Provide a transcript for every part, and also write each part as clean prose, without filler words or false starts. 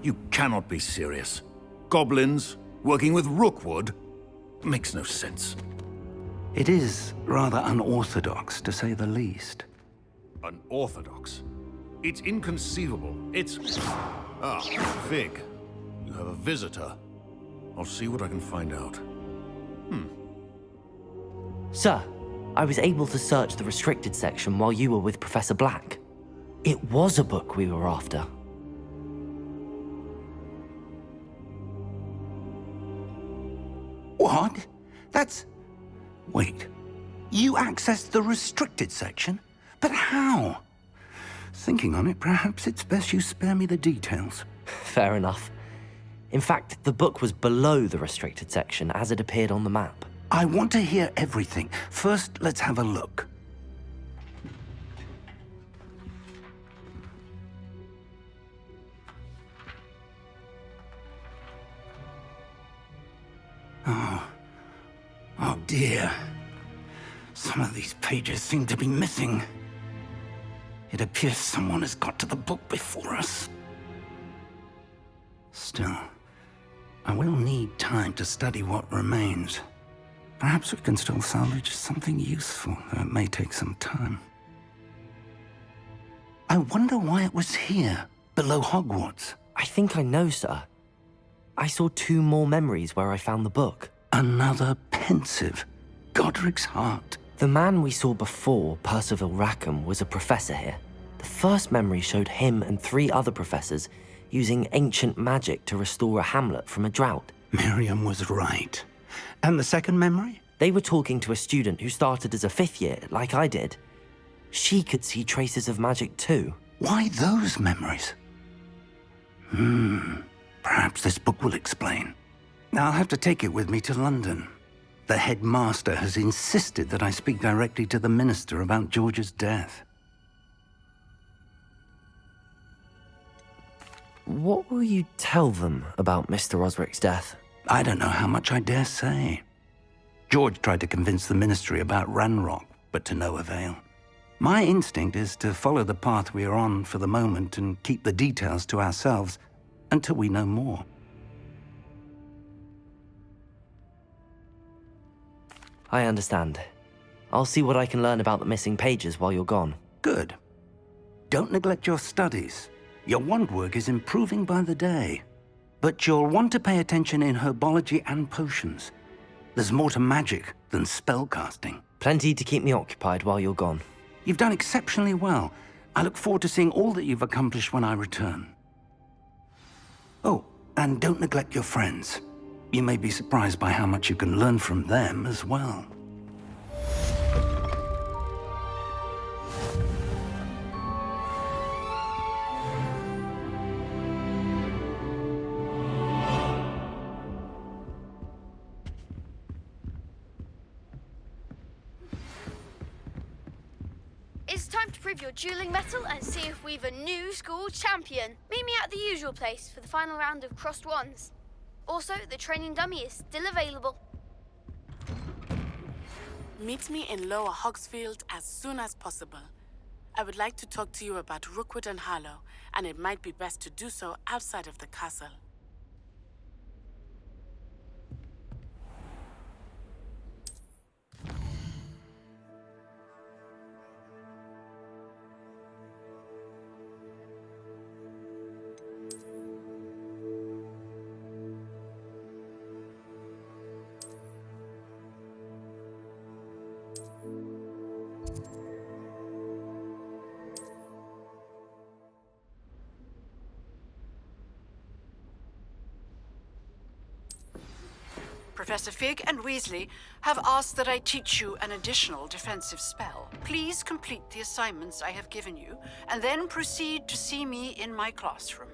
You cannot be serious. Goblins working with Rookwood? Makes no sense. It is rather unorthodox, to say the least. Unorthodox? It's inconceivable. It's... Ah, Fig. You have a visitor. I'll see what I can find out. Sir, I was able to search the restricted section while you were with Professor Black. It was a book we were after. What? That's... Wait. You accessed the restricted section? But how? Thinking on it, perhaps it's best you spare me the details. Fair enough. In fact, the book was below the restricted section as it appeared on the map. I want to hear everything. First, let's have a look. Oh dear. Some of these pages seem to be missing. It appears someone has got to the book before us. Still, I will need time to study what remains. Perhaps we can still salvage something useful, though it may take some time. I wonder why it was here, below Hogwarts. I think I know, sir. I saw 2 more memories where I found the book. Another pensive. Godric's heart. The man we saw before, Percival Rackham, was a professor here. The first memory showed him and 3 other professors using ancient magic to restore a hamlet from a drought. Miriam was right. And the second memory? They were talking to a student who started as a 5th year, like I did. She could see traces of magic too. Why those memories? Perhaps this book will explain. I'll have to take it with me to London. The headmaster has insisted that I speak directly to the minister about George's death. What will you tell them about Mr. Osric's death? I don't know how much I dare say. George tried to convince the ministry about Ranrock, but to no avail. My instinct is to follow the path we are on for the moment and keep the details to ourselves until we know more. I understand. I'll see what I can learn about the missing pages while you're gone. Good. Don't neglect your studies. Your wand work is improving by the day. But you'll want to pay attention in herbology and potions. There's more to magic than spellcasting. Plenty to keep me occupied while you're gone. You've done exceptionally well. I look forward to seeing all that you've accomplished when I return. Oh, and don't neglect your friends. You may be surprised by how much you can learn from them as well. It's time to prove your dueling mettle and see if we've a new school champion. Meet me at the usual place for the final round of crossed wands. Also, the training dummy is still available. Meet me in Lower Hogsfield as soon as possible. I would like to talk to you about Rookwood and Harlow, and it might be best to do so outside of the castle. Professor Fig and Weasley have asked that I teach you an additional defensive spell. Please complete the assignments I have given you, and then proceed to see me in my classroom.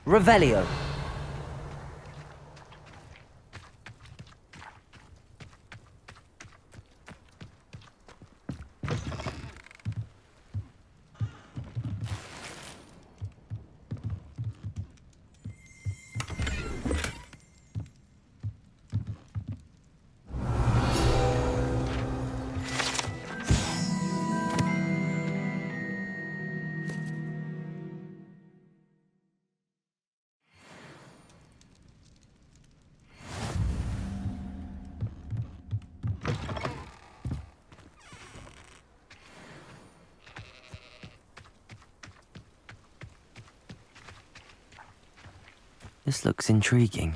Revelio. This looks intriguing.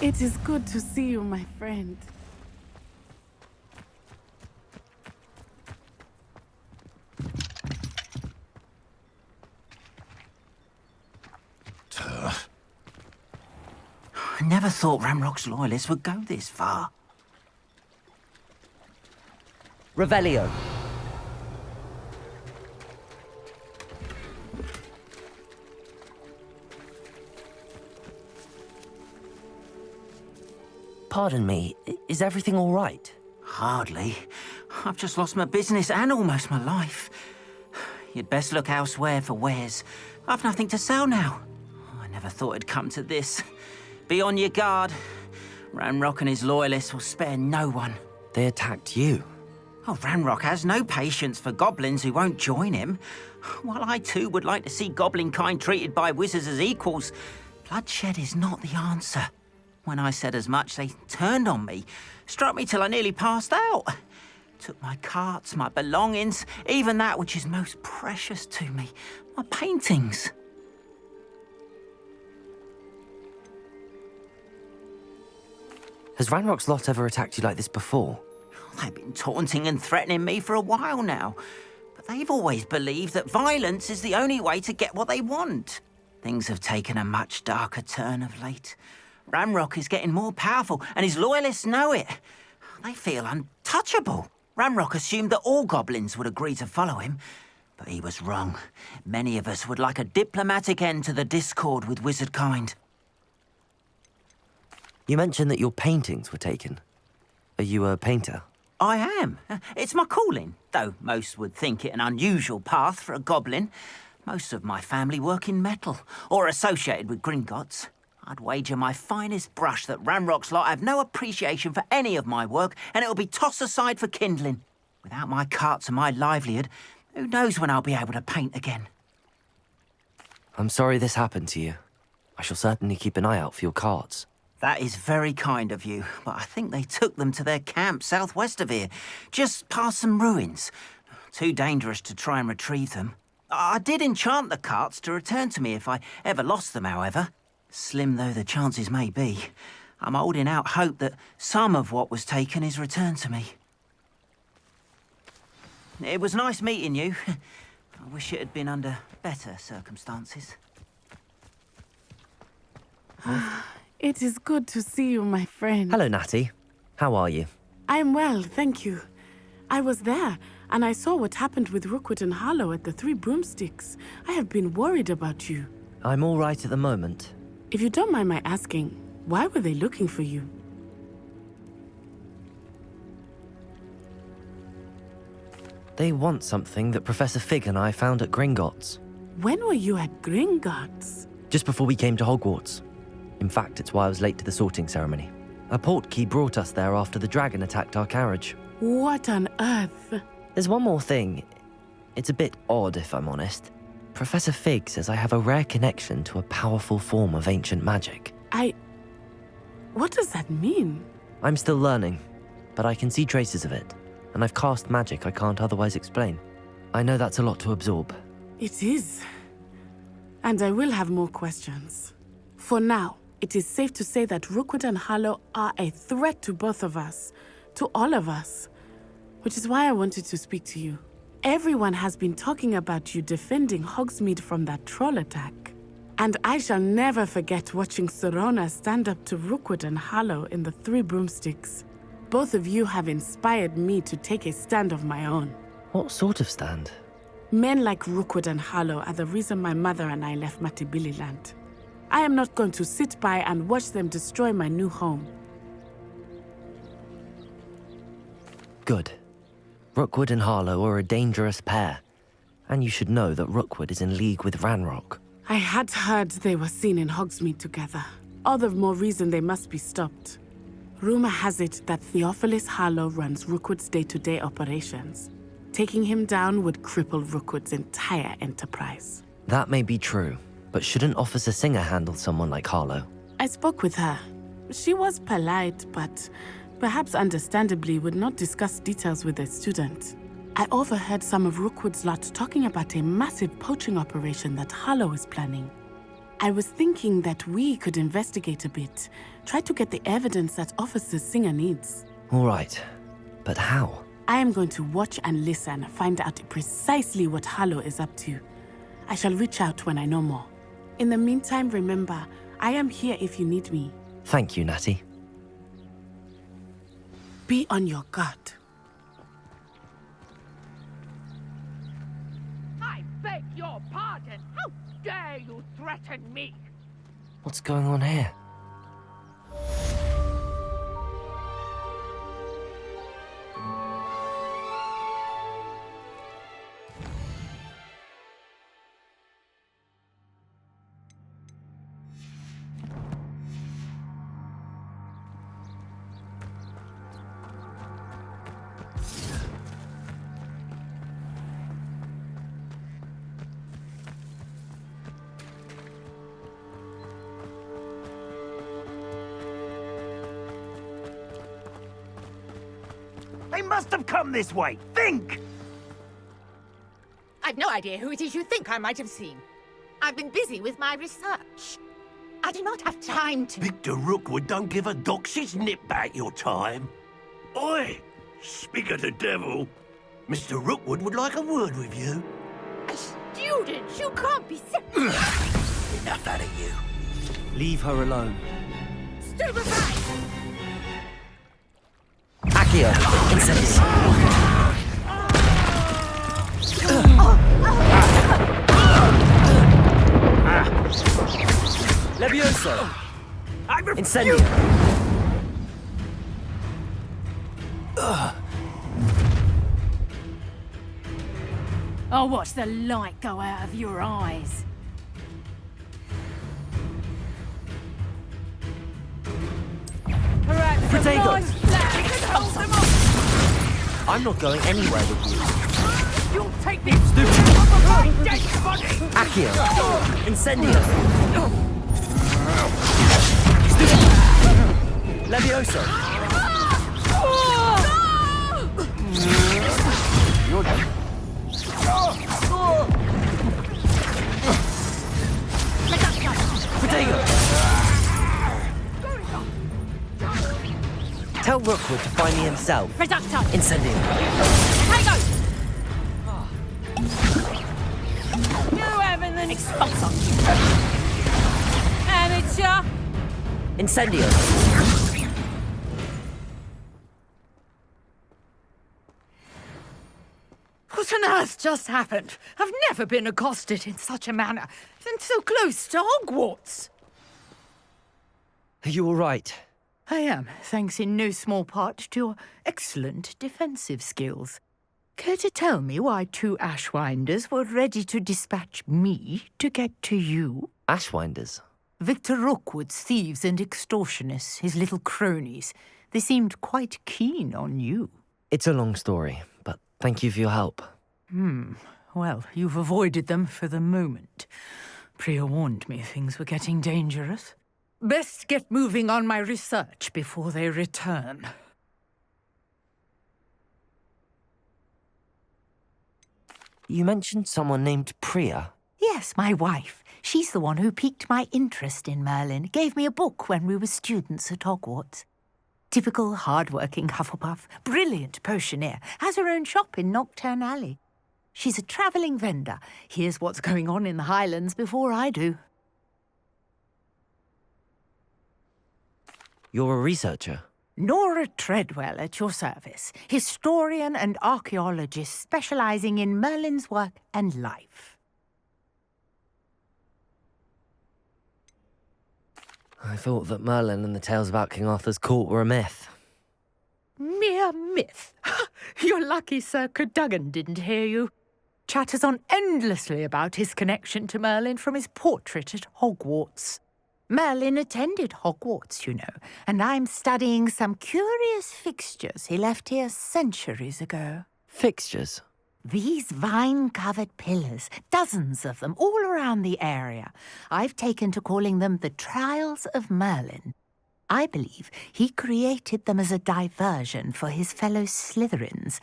It is good to see you, my friend. I never thought Ranrock's loyalists would go this far. Revelio. Pardon me, is everything all right? Hardly. I've just lost my business and almost my life. You'd best look elsewhere for wares. I've nothing to sell now. I never thought it'd come to this. Be on your guard. Ranrock and his loyalists will spare no one. They attacked you. Oh, Ranrock has no patience for goblins who won't join him. While I too would like to see goblin kind treated by wizards as equals, bloodshed is not the answer. When I said as much, they turned on me, struck me till I nearly passed out. Took my carts, my belongings, even that which is most precious to me, my paintings. Has Ranrock's lot ever attacked you like this before? They've been taunting and threatening me for a while now, but they've always believed that violence is the only way to get what they want. Things have taken a much darker turn of late. Ranrock is getting more powerful, and his loyalists know it. They feel untouchable. Ranrock assumed that all goblins would agree to follow him, but he was wrong. Many of us would like a diplomatic end to the discord with wizard kind. You mentioned that your paintings were taken. Are you a painter? I am. It's my calling, though most would think it an unusual path for a goblin. Most of my family work in metal, or associated with Gringotts. I'd wager my finest brush that Ranrock's lot have no appreciation for any of my work, and it'll be tossed aside for kindling. Without my carts and my livelihood, who knows when I'll be able to paint again? I'm sorry this happened to you. I shall certainly keep an eye out for your carts. That is very kind of you, but I think they took them to their camp southwest of here, just past some ruins. Too dangerous to try and retrieve them. I did enchant the carts to return to me if I ever lost them, however. Slim though the chances may be, I'm holding out hope that some of what was taken is returned to me. It was nice meeting you. I wish it had been under better circumstances. It is good to see you, my friend. Hello, Natty. How are you? I am well, thank you. I was there, and I saw what happened with Rookwood and Harlow at the Three Broomsticks. I have been worried about you. I'm all right at the moment. If you don't mind my asking, why were they looking for you? They want something that Professor Fig and I found at Gringotts. When were you at Gringotts? Just before we came to Hogwarts. In fact, it's why I was late to the sorting ceremony. A portkey brought us there after the dragon attacked our carriage. What on earth? There's one more thing. It's a bit odd, if I'm honest. Professor Fig says I have a rare connection to a powerful form of ancient magic. What does that mean? I'm still learning, but I can see traces of it, and I've cast magic I can't otherwise explain. I know that's a lot to absorb. It is. And I will have more questions. For now, it is safe to say that Rookwood and Harlow are a threat to both of us, to all of us. which is why I wanted to speak to you. Everyone has been talking about you defending Hogsmeade from that troll attack. And I shall never forget watching Serona stand up to Rookwood and Harlow in the Three Broomsticks. Both of you have inspired me to take a stand of my own. What sort of stand? Men like Rookwood and Harlow are the reason my mother and I left Matabeleland. I am not going to sit by and watch them destroy my new home. Good. Rookwood and Harlow are a dangerous pair. And you should know that Rookwood is in league with Ranrock. I had heard they were seen in Hogsmeade together. All the more reason they must be stopped. Rumor has it that Theophilus Harlow runs Rookwood's day-to-day operations. Taking him down would cripple Rookwood's entire enterprise. That may be true, but shouldn't Officer Singer handle someone like Harlow? I spoke with her. She was polite, but perhaps understandably would not discuss details with a student. I overheard some of Rookwood's lot talking about a massive poaching operation that Harlow is planning. I was thinking that we could investigate a bit, try to get the evidence that Officer Singer needs. All right, but how? I am going to watch and listen, find out precisely what Harlow is up to. I shall reach out when I know more. In the meantime, remember, I am here if you need me. Thank you, Natty. Be on your guard. I beg your pardon. How dare you threaten me? What's going on here? They must have come this way. Think! I've no idea who it is you think I might have seen. I've been busy with my research. I do not have time to... Victor Rookwood don't give a doxy's nip back your time. Oi! Speak of the devil. Mr. Rookwood would like a word with you. A student? You can't be... Enough out of you. Leave her alone. Stupefy! Accio, incendiary. Levioso. Incendiary. I'll watch the light go out of your eyes. Perhaps Protego. a nice flag can hold them off. I'm not going anywhere with you. You'll take this stupid off of my dead body! Accio, incendiary. Levioso. You're done. Protego. Tell Rookwood to find me himself. Reducto! Incendiary. Protego! You haven't an expulse on you. Amateur! Incendiary. What on earth just happened? I've never been accosted in such a manner, and so close to Hogwarts. Are you all right? I am, thanks in no small part to your excellent defensive skills. Care to tell me why two Ashwinders were ready to dispatch me to get to you? Ashwinders. Victor Rookwood's thieves and extortionists, his little cronies. They seemed quite keen on you. It's a long story, but thank you for your help. Well, you've avoided them for the moment. Priya warned me things were getting dangerous. Best get moving on my research before they return. You mentioned someone named Priya. Yes, my wife. She's the one who piqued my interest in Merlin. Gave me a book when we were students at Hogwarts. Typical hard-working Hufflepuff, brilliant potioneer, has her own shop in Nocturne Alley. She's a travelling vendor. Here's what's going on in the Highlands before I do. You're a researcher? Nora Treadwell at your service, historian and archaeologist specialising in Merlin's work and life. I thought that Merlin and the tales about King Arthur's court were a myth. Mere myth. You're lucky Sir Cadogan didn't hear you. Chatters on endlessly about his connection to Merlin from his portrait at Hogwarts. Merlin attended Hogwarts, you know, and I'm studying some curious fixtures he left here centuries ago. Fixtures? These vine-covered pillars, dozens of them, all around the area. I've taken to calling them the Trials of Merlin. I believe he created them as a diversion for his fellow Slytherins.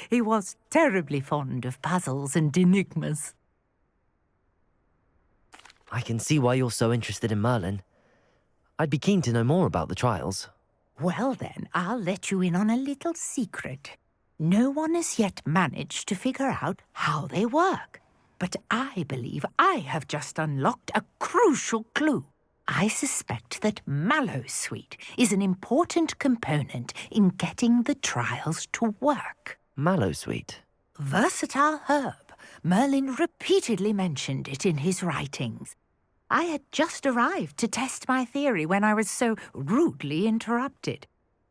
He was terribly fond of puzzles and enigmas. I can see why you're so interested in Merlin. I'd be keen to know more about the trials. Well then, I'll let you in on a little secret. No one has yet managed to figure out how they work. But I believe I have just unlocked a crucial clue. I suspect that Mallowsweet is an important component in getting the trials to work. Mallowsweet? Versatile herb. Merlin repeatedly mentioned it in his writings. I had just arrived to test my theory when I was so rudely interrupted.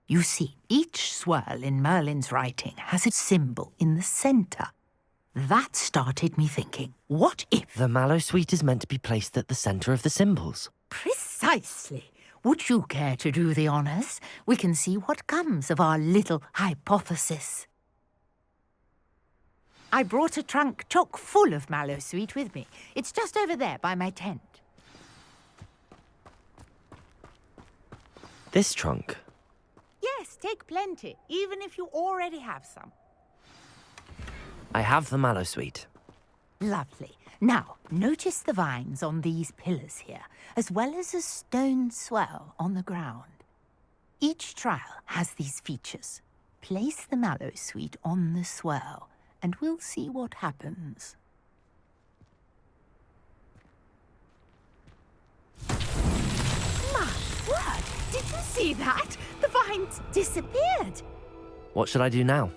You see, each swirl in Merlin's writing has a symbol in the centre. That started me thinking, what if... The Mallowsweet is meant to be placed at the centre of the symbols. Precisely. Would you care to do the honours? We can see what comes of our little hypothesis. I brought a trunk chock full of Mallowsweet with me. It's just over there by my tent. This trunk? Yes, take plenty, even if you already have some. I have the Mallowsweet. Lovely. Now, notice the vines on these pillars here, as well as a stone swell on the ground. Each trial has these features. Place the Mallowsweet on the swell, and we'll see what happens. My word! Did you see that? The vines disappeared. What should I do now?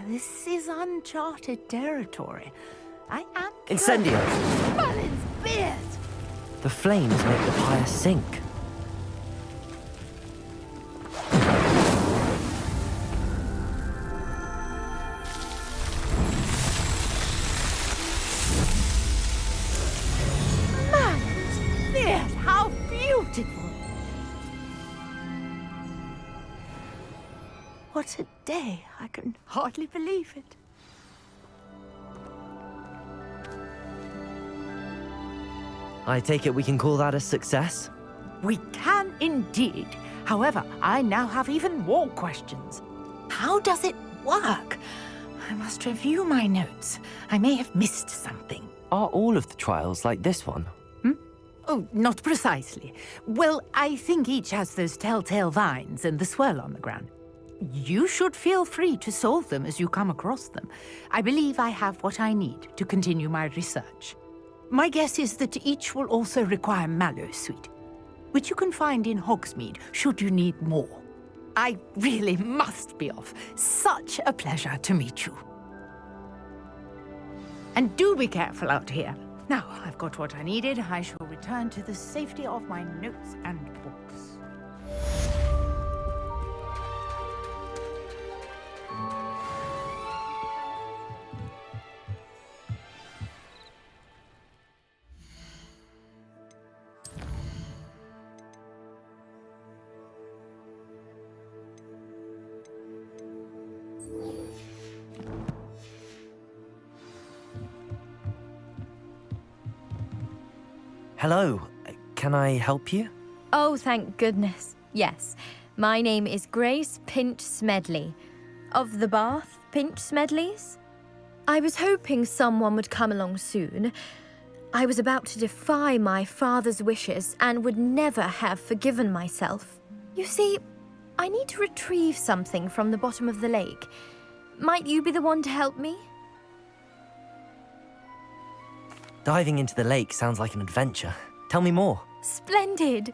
This is uncharted territory. I am... Incendio! Merlin's beard! The flames make the pyre sink. Merlin's beard! How beautiful! What a day! I can hardly believe it. I take it we can call that a success? We can indeed. However, I now have even more questions. How does it work? I must review my notes. I may have missed something. Are all of the trials like this one? Oh, not precisely. Well, I think each has those telltale vines and the swirl on the ground. You should feel free to solve them as you come across them. I believe I have what I need to continue my research. My guess is that each will also require Mallowsweet, which you can find in Hogsmeade should you need more. I really must be off. Such a pleasure to meet you. And do be careful out here. Now, I've got what I needed. I shall return to the safety of my notes and books. Hello. Can I help you? Oh, thank goodness. Yes. My name is Grace Pinch Smedley, of the Bath Pinch Smedleys. I was hoping someone would come along soon. I was about to defy my father's wishes and would never have forgiven myself. You see, I need to retrieve something from the bottom of the lake. Might you be the one to help me? Diving into the lake sounds like an adventure. Tell me more. Splendid!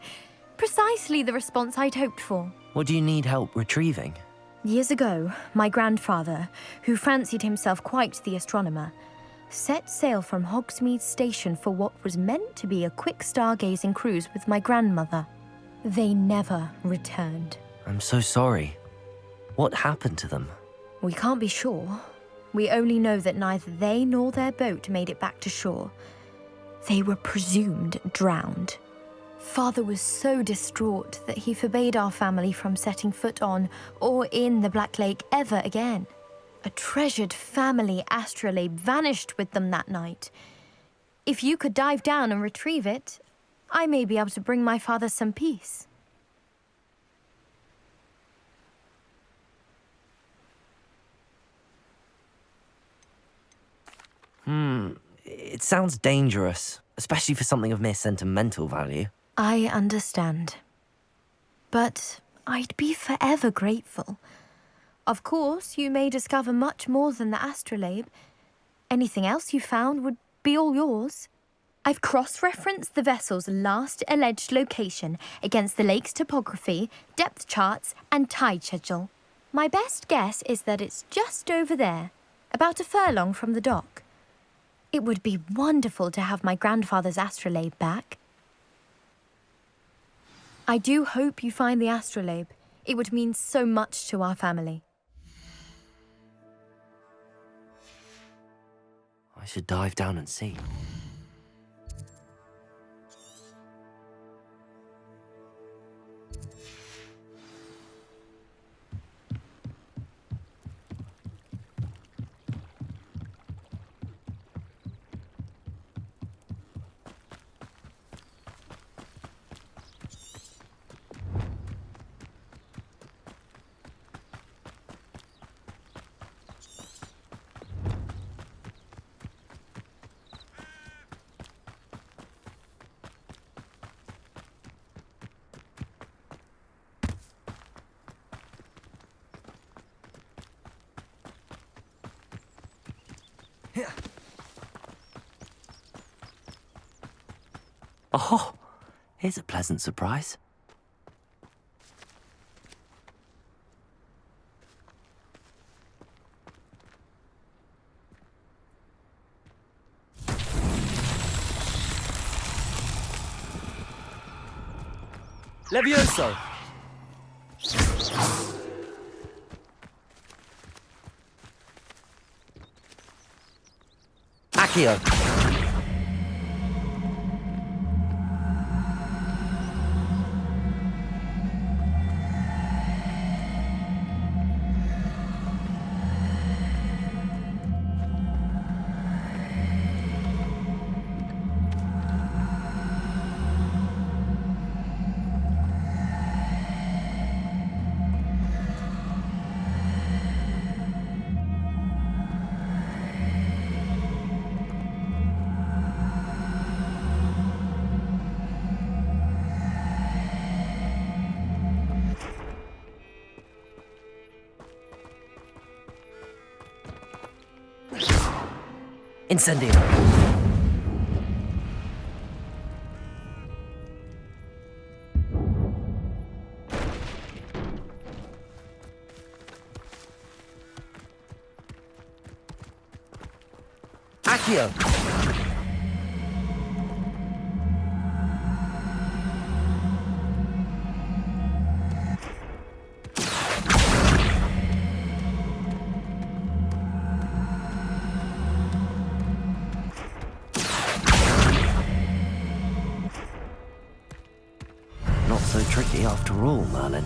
Precisely the response I'd hoped for. What do you need help retrieving? Years ago, my grandfather, who fancied himself quite the astronomer, set sail from Hogsmeade Station for what was meant to be a quick stargazing cruise with my grandmother. They never returned. I'm so sorry. What happened to them? We can't be sure. We only know that neither they nor their boat made it back to shore. They were presumed drowned. Father was so distraught that he forbade our family from setting foot on or in the Black Lake ever again. A treasured family astrolabe vanished with them that night. If you could dive down and retrieve it, I may be able to bring my father some peace. It sounds dangerous, especially for something of mere sentimental value. I understand. But I'd be forever grateful. Of course, you may discover much more than the astrolabe. Anything else you found would be all yours. I've cross-referenced the vessel's last alleged location against the lake's topography, depth charts, and tide schedule. My best guess is that it's just over there, about a furlong from the dock. It would be wonderful to have my grandfather's astrolabe back. I do hope you find the astrolabe. It would mean so much to our family. I should dive down and see. Oh, here's a pleasant surprise. Levioso! Accio! Incendio. Accio. Not so tricky after all, Merlin.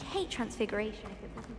I'd hate transfiguration if it wasn't.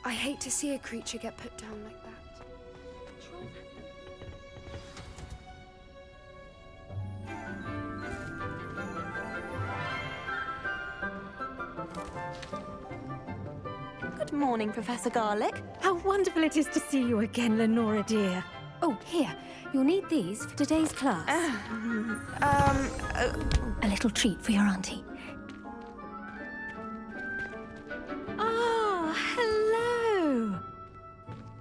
I hate to see a creature get put down like that. Good morning, Professor Garlic. How wonderful it is to see you again, Lenora dear. Oh, here. You'll need these for today's class. A little treat for your auntie. Ah, hello.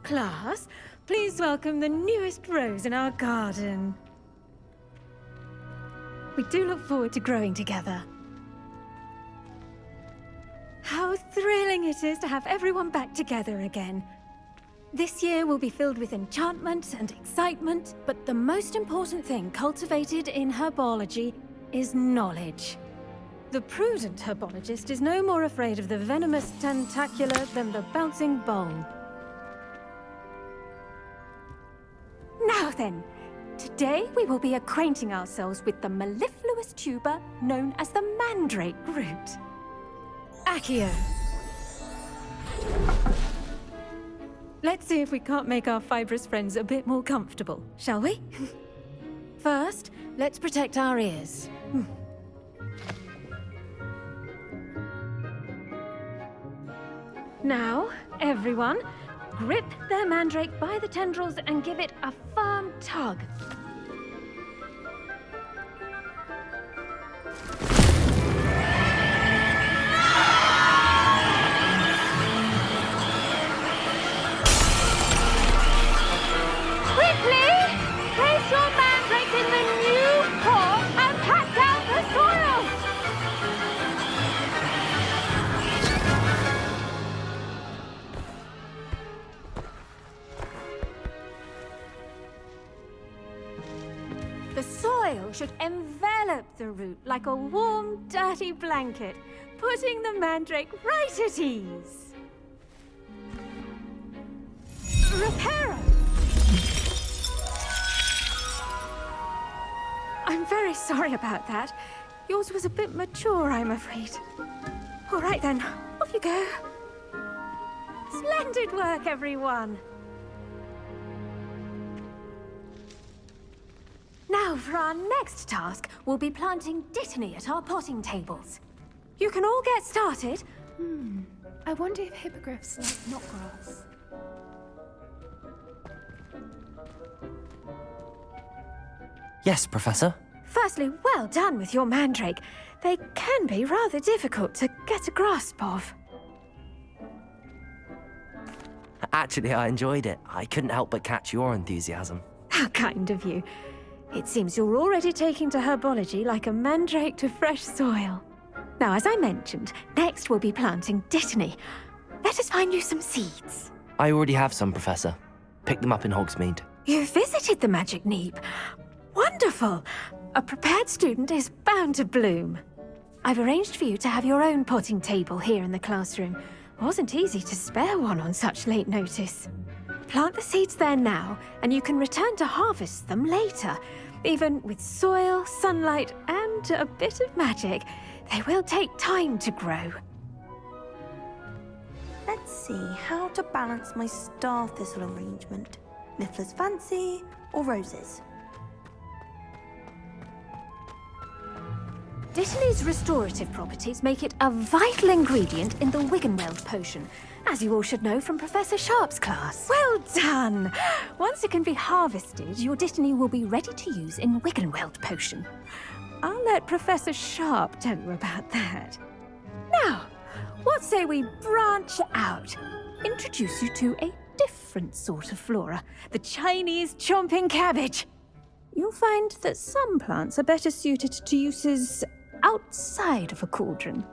Class, please welcome the newest rose in our garden. We do look forward to growing together. How thrilling it is to have everyone back together again. This year will be filled with enchantment and excitement, but the most important thing cultivated in herbology is knowledge. The prudent herbologist is no more afraid of the venomous tentacular than the bouncing bulb. Now then, today we will be acquainting ourselves with the mellifluous tuber known as the mandrake root. Accio. Let's see if we can't make our fibrous friends a bit more comfortable, shall we? First, let's protect our ears. Now, everyone, grip their mandrake by the tendrils and give it a firm tug. Quickly! Place your mandrake in the new pot and pat down the soil! The soil should envelop the root like a warm, dirty blanket, putting the mandrake right at ease. Reparo! I'm very sorry about that. Yours was a bit mature, I'm afraid. All right then, off you go. Splendid work, everyone. Now, for our next task, we'll be planting dittany at our potting tables. You can all get started. I wonder if hippogriffs like knotgrass. Yes, Professor. Firstly, well done with your mandrake. They can be rather difficult to get a grasp of. Actually, I enjoyed it. I couldn't help but catch your enthusiasm. How kind of you. It seems you're already taking to herbology like a mandrake to fresh soil. Now, as I mentioned, next we'll be planting dittany. Let us find you some seeds. I already have some, Professor. Picked them up in Hogsmeade. You visited the Magic Neep. Wonderful! A prepared student is bound to bloom. I've arranged for you to have your own potting table here in the classroom. Wasn't easy to spare one on such late notice. Plant the seeds there now, and you can return to harvest them later. Even with soil, sunlight, and a bit of magic, they will take time to grow. Let's see how to balance my star thistle arrangement. Niffler's Fancy or roses? Dittany's restorative properties make it a vital ingredient in the Wiggenweld potion, as you all should know from Professor Sharp's class. Well done! Once it can be harvested, your dittany will be ready to use in Wiggenweld potion. I'll let Professor Sharp tell you about that. Now, what say we branch out? Introduce you to a different sort of flora, the Chinese chomping cabbage. You'll find that some plants are better suited to uses outside of a cauldron.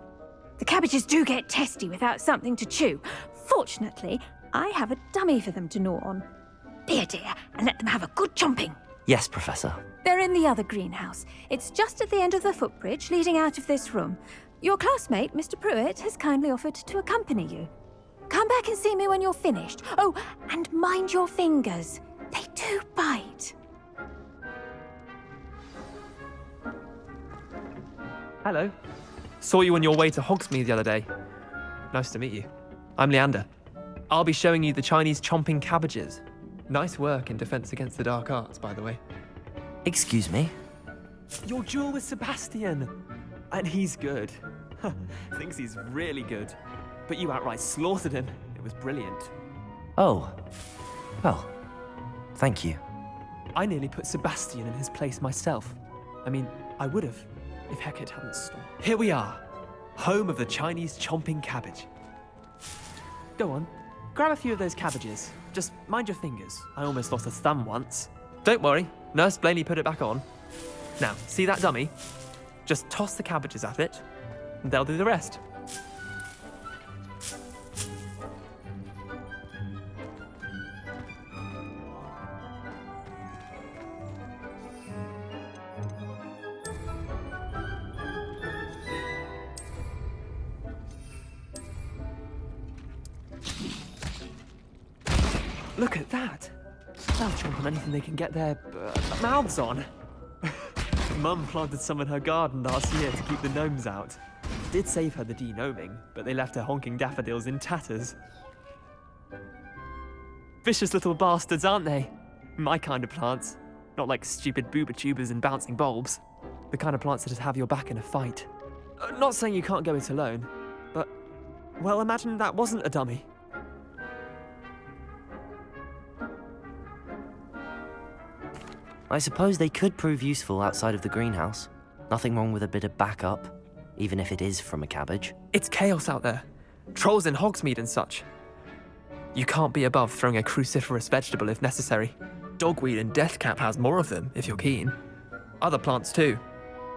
The cabbages do get testy without something to chew. Fortunately, I have a dummy for them to gnaw on. Be a dear and let them have a good chomping. Yes, Professor. They're in the other greenhouse. It's just at the end of the footbridge leading out of this room. Your classmate, Mr. Pruitt, has kindly offered to accompany you. Come back and see me when you're finished. Oh, and mind your fingers. They do bite. Hello. Saw you on your way to Hogsmeade the other day. Nice to meet you. I'm Leander. I'll be showing you the Chinese chomping cabbages. Nice work in Defense Against the Dark Arts, by the way. Excuse me? Your duel with Sebastian. And he's good. Thinks he's really good. But you outright slaughtered him. It was brilliant. Oh. Well, thank you. I nearly put Sebastian in his place myself. I mean, I would have, if Hecate hadn't stopped. Here we are, home of the Chinese chomping cabbage. Go on, grab a few of those cabbages. Just mind your fingers. I almost lost a thumb once. Don't worry, Nurse Blaney put it back on. Now, see that dummy? Just toss the cabbages at it, and they'll do the rest. Look at that! They'll chomp on anything they can get their mouths on. Mum planted some in her garden last year to keep the gnomes out. Did save her the de-gnoming, but they left her honking daffodils in tatters. Vicious little bastards, aren't they? My kind of plants. Not like stupid booba tubers and bouncing bulbs. The kind of plants that'd have your back in a fight. Not saying you can't go it alone, but, well, imagine that wasn't a dummy. I suppose they could prove useful outside of the greenhouse. Nothing wrong with a bit of backup, even if it is from a cabbage. It's chaos out there. Trolls in Hogsmeade and such. You can't be above throwing a cruciferous vegetable if necessary. Dogweed and deathcap has more of them, if you're keen. Other plants too.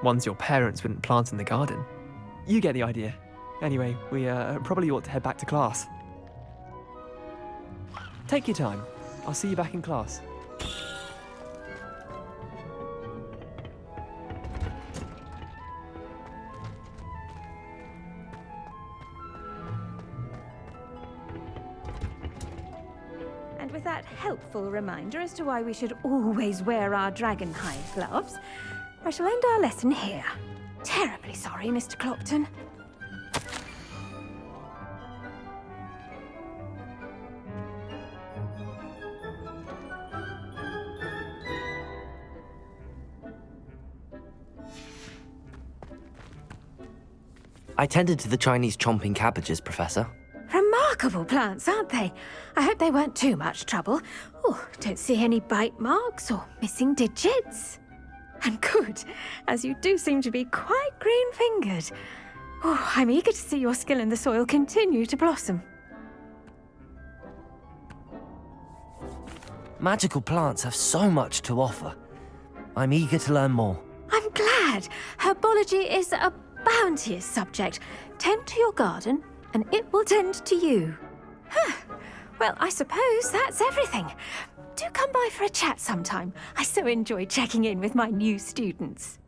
Ones your parents wouldn't plant in the garden. You get the idea. Anyway, we probably ought to head back to class. Take your time. I'll see you back in class. With that helpful reminder as to why we should always wear our dragonhide gloves, I shall end our lesson here. Terribly sorry, Mr. Clopton. I tended to the Chinese chomping cabbages, Professor. Remarkable plants, aren't they? I hope they weren't too much trouble. Oh, don't see any bite marks or missing digits. And good, as you do seem to be quite green-fingered. Oh, I'm eager to see your skill in the soil continue to blossom. Magical plants have so much to offer. I'm eager to learn more. I'm glad. Herbology is a bounteous subject. Tend to your garden, and it will tend to you. Well, I suppose that's everything. Do come by for a chat sometime. I so enjoy checking in with my new students.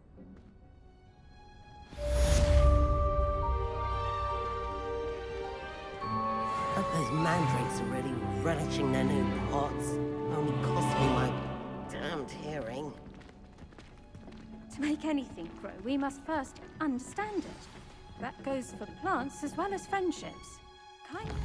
Hope those mandrakes are really relishing their new pots. Only cost me my damned hearing. To make anything grow, we must first understand it. That goes for plants as well as friendships. Kind of.